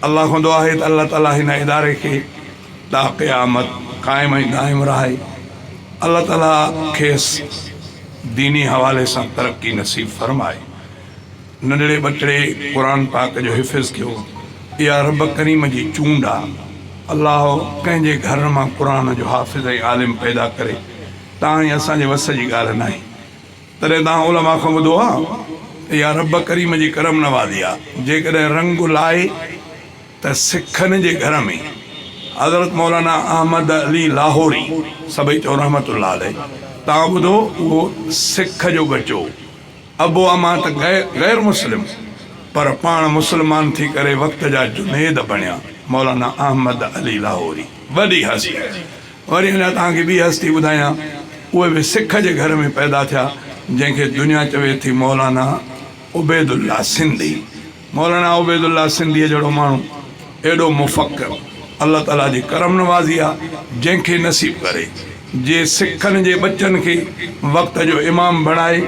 अल्लाह को दुआ है तो अल्लाह ताला हिन इदारे के ता क़यामत कायम ऐं दाइम रहे। अल्लाह ताला खेसि दीनी हवाले से तरक्की नसीब फरमाए। नंढड़े बचड़े कुरान पाक जो हिफ़्ज़ कियो, या रब करीम जी चूंड आ। अल्लाह कंहिंजे घर में कुरान जो हाफ़िज़ ऐं आलिम पैदा करे, ताईं असांजे वस जी ॻाल्हि नाहे। तॾहिं तव्हां उलमा खां ॿुधो आहे, या रब करीम जी करम नवाज़ी आहे। जेकॾहिं रंग लाए त सिखनि जे घर में हज़रत मौलाना अहमद अली लाहौरी सभई चओ रहमतुल्लाह अलैह, तव्हां ॿुधो, उहो सिख जो बचो, अबो अमा त गैर मुस्लिम, पर पाण मुस्लमान थी करे वक़्त जा जुनेद बणिया मौलाना अहमद अली लाहौरी, वॾी हस्ती। वरी अञा तव्हांखे ॿी हस्ती ॿुधायां, उहे बि सिख जे घर में पैदा थिया, जंहिंखे दुनिया चवे थी मौलाना उबैदुल्लाह सिंधी। मौलाना उबैदुल्लाह सिंधीअ जहिड़ो माण्हू, एॾो मुफ़क्किर, अल्लाह ताला जी करम नवाज़ी आहे। जंहिंखे नसीब करे जे सिखनि जे बचनि खे वक़्त जो इमाम बणाए,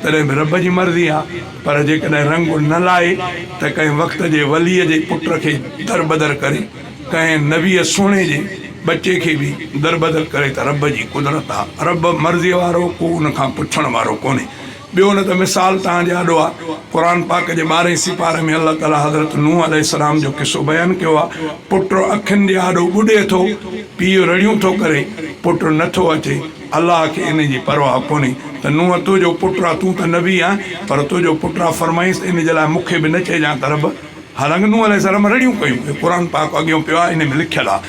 तॾहिं बि रब जी मर्ज़ी आहे। पर जेकॾहिं रंग न लाए त कंहिं वक़्त जे वलीअ जे पुट खे दरबदर करे, कंहिं नबीअ सुहिणे जे बचे खे बि दरबदर करे, त रब जी कुदरत आहे। रब मर्ज़ीअ वारो को उनखां पुछण वारो कोन्हे। ॿियो न त मिसाल तव्हांजे आॾो आहे, क़ुरान पाक जे 12हें सिपारे में अल्लाह ताला हज़रत नूह अलैहिस्सलाम जो किसो बयानु कयो आहे। पुटु अखियुनि जे आॾो ॿुॾे थो, पीउ रड़ियूं थो करे, पुटु नथो अचे। अल्लाह खे इन जी परवाह कोन्हे त नूह तुंहिंजो पुटु आहे, तूं त नबी आहे, पर तुंहिंजो पुटु आहे, फरमाइस इन जे लाइ मूंखे बि न चइजां त रब। हालांकि नूह अलैहिस्सलाम रड़ियूं कयूं, क़ुरान पाक अॻियों पियो आहे, इन में लिखियलु आहे,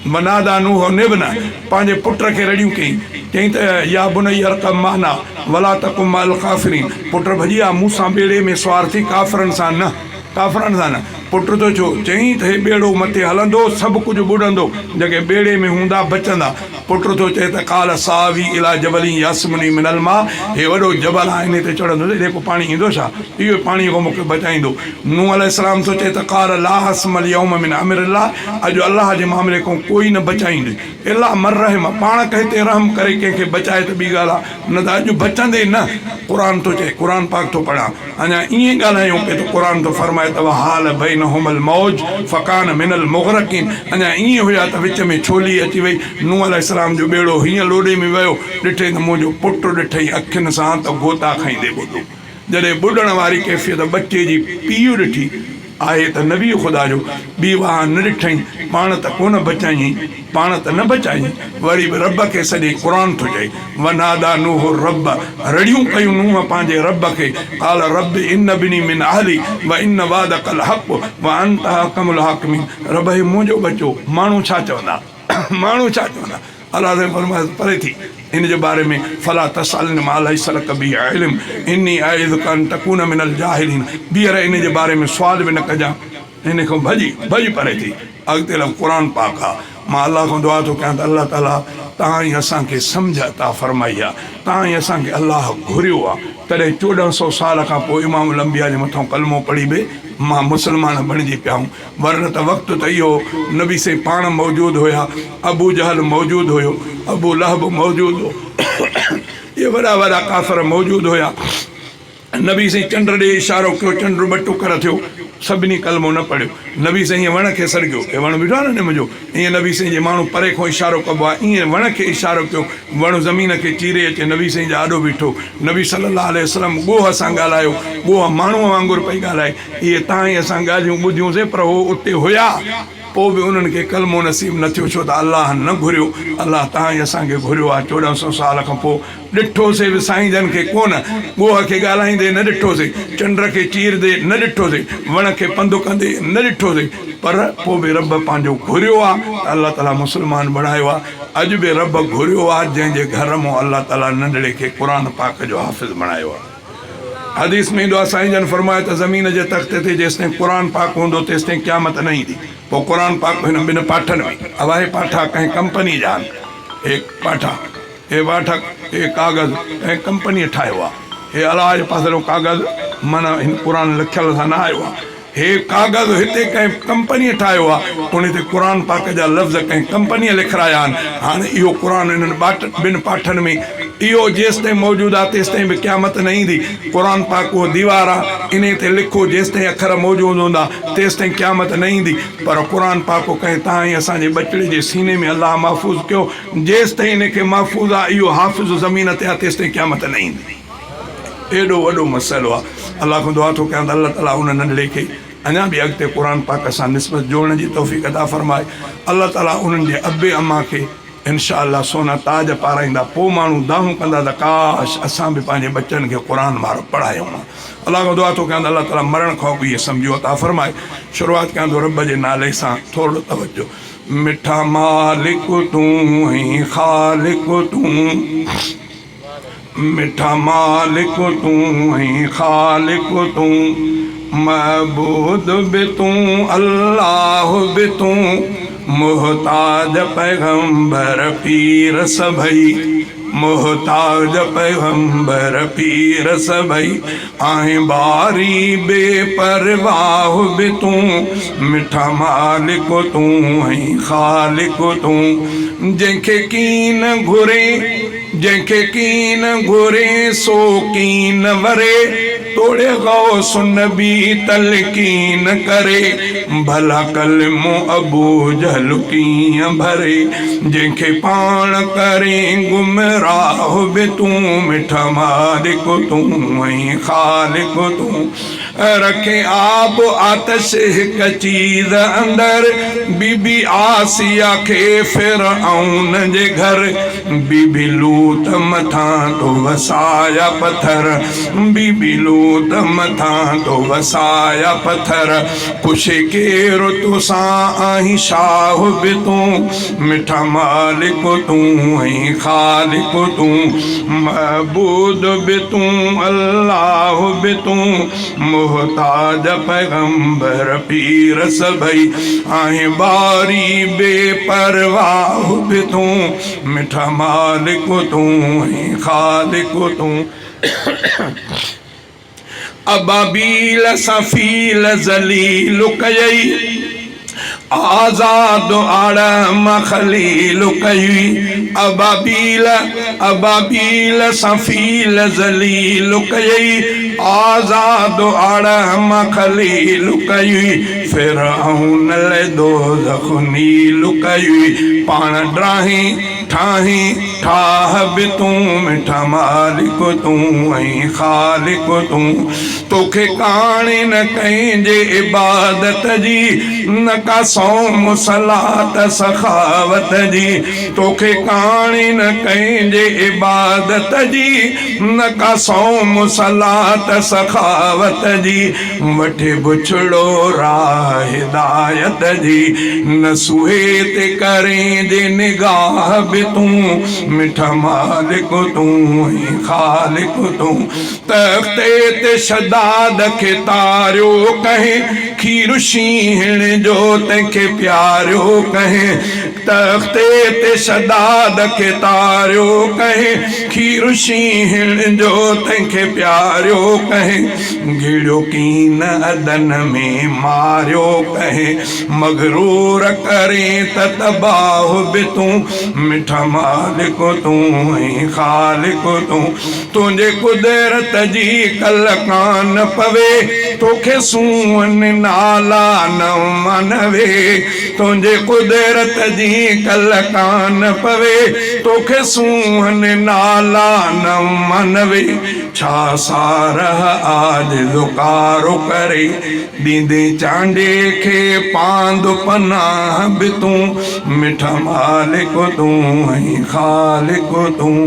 वनादा नूह निबन, पंहिंजे पुट खे रड़ियूं कई, चई त या बुनैया अरकम माना वला तकुम मअल काफ़िरीन, पुट भॼी आ मूंसां ॿेड़े में सुवार थी, काफ़िरनि सां न, काफ़िरनि सां न। पुट तो छो चई त हे ॿेड़ो मथे हलंदो, सभु कुझु ॿुॾंदो, जेके ॿेड़े में हूंदा बचंदा। पुट तो चए त काल सावी इला जबली यासमुनी मिनल मां, हे वॾो जबल आहे, इन ते चढ़ंदो, जेको पाणी ईंदो छा, इहो पाणी खां मूंखे बचाईंदो। नूह अलैहिस्सलाम तो चए त काल ला हस्मल यौम मिन अम्रिल्लाह, अॼु अल्लाह जे मामले खां कोई न बचाईंदे, इला मर रहम, पाण कंहिं ते रहम करे कंहिंखे बचाए त ॿी ॻाल्हि आहे, न त अॼु बचंदे न। क़ुरान तो चए, क़ुरान पाक तो पढ़ां, अञा ईअं ॻाल्हायूं पिए त क़ुरान तो फरमाए त हाल बैनहुमल मौज फकान मिनल मुग़रक़ीन, अञा ईअं हुया त विच में छोली अची वई। नूह अलैहिस्सलाम जो ॿेड़ो हीअं लोॾे में वियो, ॾिठे त मुंहिंजो पुटु ॾिठई अखियुनि सां त गोता खाईंदे ॿुधो। जॾहिं ॿुॾण वारी कैफ़ियत बचे जी पीउ ॾिठी आहे त नबी ख़ुदा जो, ॿी वाह न ॾिठई, पाण त कोन बचाई, पाण त न बचाई, वरी बि रब खे सॼे क़ुरान थो चए, वनादा नूह रब, रड़ियूं कयूं नूह पंहिंजे रब खे, काल रब इन बिनी मिन अहली व इन वादकल हक़ व अंत हकमुल हाकिमीन, रब हे मुंहिंजो बचो, माण्हू छा चवंदा, माण्हू छा चवंदा। अल्लाह जे फरमाए परे थी इन जे बारे में, फला तसअलनि मा लैस लक बिही इल्म इन्नी अइज़ुका अन तकून मिनल जाहिलीन, ॿीहर इन जे बारे में सुवाल बि न कजां, इन खां भॼी परे थी। अॻिते लफ़ क़ुरान पाक आहे। मां अल्लाह खां दुआ थो कयां त अल्लाह ताला तव्हां ई असांखे सम्झ अता फरमाई आहे, तव्हां ई असांखे अल्लाह घुरियो आहे। तॾहिं 1400 साल खां पोइ इमाम लंबिया जे मथां कलमो पढ़ी बि मां मुस्लमान बणिजी पिया हूं, वरन त वक़्तु त इहो नबी से पाण मौजूदु हुया, अबू जहल मौजूदु हुयो, अबू लहब मौजूदु हो, इहे वॾा वॾा काफ़िर मौजूदु हुया। नबी साईं चंड ॾे इशारो कयो, चंड ॿ टुकर थियो, सभिनी कलमो न पढ़ियो। नबी साईं हीअं वण खे सरगियो, हे वण ॿुधो आहे न मुंहिंजो, ईअं नबी साईं जे माण्हू परे खां इशारो कबो आहे, ईअं वण खे इशारो कयो, वण ज़मीन खे चीरे अचे, नबी साईं जा आॾो बीठो, नबी सल्लल्लाहु अलैहि वसल्लम ॻोह सां ॻाल्हायो, ॻोह माण्हूअ वांगुरु पई ॻाल्हाए। इहे तव्हां ई असां ॻाल्हियूं ॿुधियूंसीं, पर उहो उते हुया, पोइ बि उन्हनि खे कलमो नसीब न थियो, छो त अल्लाह न घुरियो। अल्लाह तव्हां ई असांखे घुरियो आहे। 1400 साल खां पोइ ॾिठोसीं बि साईं जन खे कोन, ॻोह खे ॻाल्हाईंदे न ॾिठोसीं, चंड खे चीरदे न ॾिठोसीं, वण खे पंधु कंदे न ॾिठोसीं, पर पोइ बि रब पंहिंजो घुरियो आहे, अल्लाह ताला मुस्लमान बणायो आहे। अॼु बि रब घुरियो आहे, जंहिंजे घर मां अल्लाह ताला नंढड़े खे क़ुरान पाक जो हाफ़िज़ बणायो आहे। हदीस में ईंदो आहे, साईं जन फरमायो त ज़मीन जे तख़्ते ते जेसिताईं क़ुरान पाक हूंदो तेसिताईं क़यामत न ईंदी। पोइ क़ुरान पाक हिन ॿिनि पाठनि में, अब हे पाठा कंहिं कंपनी जा आहिनि, हे पाठा हे पाठक हे कागज़ कंहिं कंपनीअ ठाहियो आहे, हे अलाह जे पासो कागज़ माना हिन क़ुरान लिखियल सां न आयो आहे, हे कागज़ हिते कंहिं कंपनीअ ठाहियो आहे, उन ते क़ुर पाक जा लफ़्ज़ कंहिं कंपनीअ लिखाया आहिनि। हाणे इहो क़ुर इन्हनि ॿिनि पाठनि में इहो जेसि ताईं मौजूदु आहे तेसि ताईं बि क़यामत न ईंदी। क़ुर पाक उहो दीवार आहे, इन ते लिखो जेसि ताईं अखर मौजूदु हूंदा तेसि ताईं क़यामत न ईंदी। पर क़ुर पाक कंहिं तव्हां ई असांजे बचड़े जे सीने में अलाह महफ़ूज़ कयो, जेसि ताईं इनखे महफ़ूज़ आहे इहो हाफ़िज़ ज़मीन ते आहे तेसि ताईं क़यामत न ईंदी। एॾो वॾो मसइलो आहे। अलाह खां दुआ थो कयां त अलाह ताला उन नंढड़े खे अञा बि अॻिते क़ुर पाक सां निस्बत जोड़ण जी तौफ़ीक़ अता फ़रमाए। अलाह ताला उन्हनि जे अबे अम्मा खे इंशा अल्लाह सोना ताज पाराईंदा। पोइ माण्हू दाहूं कंदा त काश असां बि पंहिंजे बच्चनि खे क़ुर मार पढ़ायूं। अलाह खां दुआ थो कयां त अलाह ताला मरण खां बि इहे सम्झो अता फ़रमाए। शुरूआत कयां थो रब जे नाले सां, थोरो तवजो। मिठा मालिक तूं ऐं ख़ालिक तूं, मिठा मालिक तूं ऐं ख़ालिक तूं, महबूद बि तूं अल्लाह बि तूं, मुहताज पैगंबर पीर सभई, मुहताज पैगंबर पीर सभई, आहीं बारी बेपरवाह बि तूं, मिठा मालिक तूं ऐं ख़ालिक तूं, जंहिंखे कीन घुरे, जंहिंखे कीन घुरे सो कीन वरे, तोड़े गौस नबी तलकीन करे, भला कलमो अबू जहल कीअं भरे, जंहिंखे पाण करे गुमराह बि तूं, मिठा मालिक तूं ऐं ख़ालिक तूं, रखे आब आतश हिक चीज़ अंदर, बीबी आसिया खे फिरऔन जे घर, बीबी लूत मथां तो वसाया पत्थर, बीबी लूत मथां तो वसाया पत्थर, ख़ुशि केरु तोसां आहीं शाह बि तूं, मिठा मालिक तूं ऐं ख़ालिक तूं, महबूद बि तूं अल्लाह बि तूं, मुहताज पैगंबर पीर सभई, आहीं बारी बेपरवाह बि तूं, मिठा मालिक तूं ऐं ख़ालिक तूं। अबाबील सां फील ज़लील कयई, आज़ाद आड़म खलील कई, अबाबील सां फील ज़लील कयई, आज़ाद आड़म खलील कई, फिरऔन ले दोज़ख नील कई, पाण ड्राही ठाही ठाह बि तूं, मिठा मालिक तूं ऐं ख़ालिक तूं, तोखे काणे न कंहिंजे इबादत जी, न का सौम सलात सखावत जी, तोखे काणे न कंहिंजे इबादत जी, न का सौम सलात सखावत जी, वठे बुछड़ो राह हिदायत जी, न सूहे ते करें जे निगाह बि तूं, मिठा मालिक तूं ऐं ख़ालिक तूं, तख़्ते ते शदाद खे तारियो कहें, खीर शींहण जो तंहिंखे प्यारियो कहें, तख़्ते ते शदाद खे तारियो कहें, खीर शींहण जो तंहिंखे प्यारियो कहें, गिड़ियो कीन अदन में मारियो कहें, मगरूर करें त तबाह बि तूं, मिठा मालिक तूं ऐं ख़ालिक तूं, तुंहिंजे कुदरत जी कल कान पवे, तोखे सूअन नाला न मनवे, तुंहिंजे कुदरत जी कल कान पवे, तोखे सूअन नाला न मनवे, छा सारह आज दुकारो करे, ॾींदे चांडे खे पांद पनाह बि तूं, मिठा मालिक तूं ऐं ख़ालिक तूं।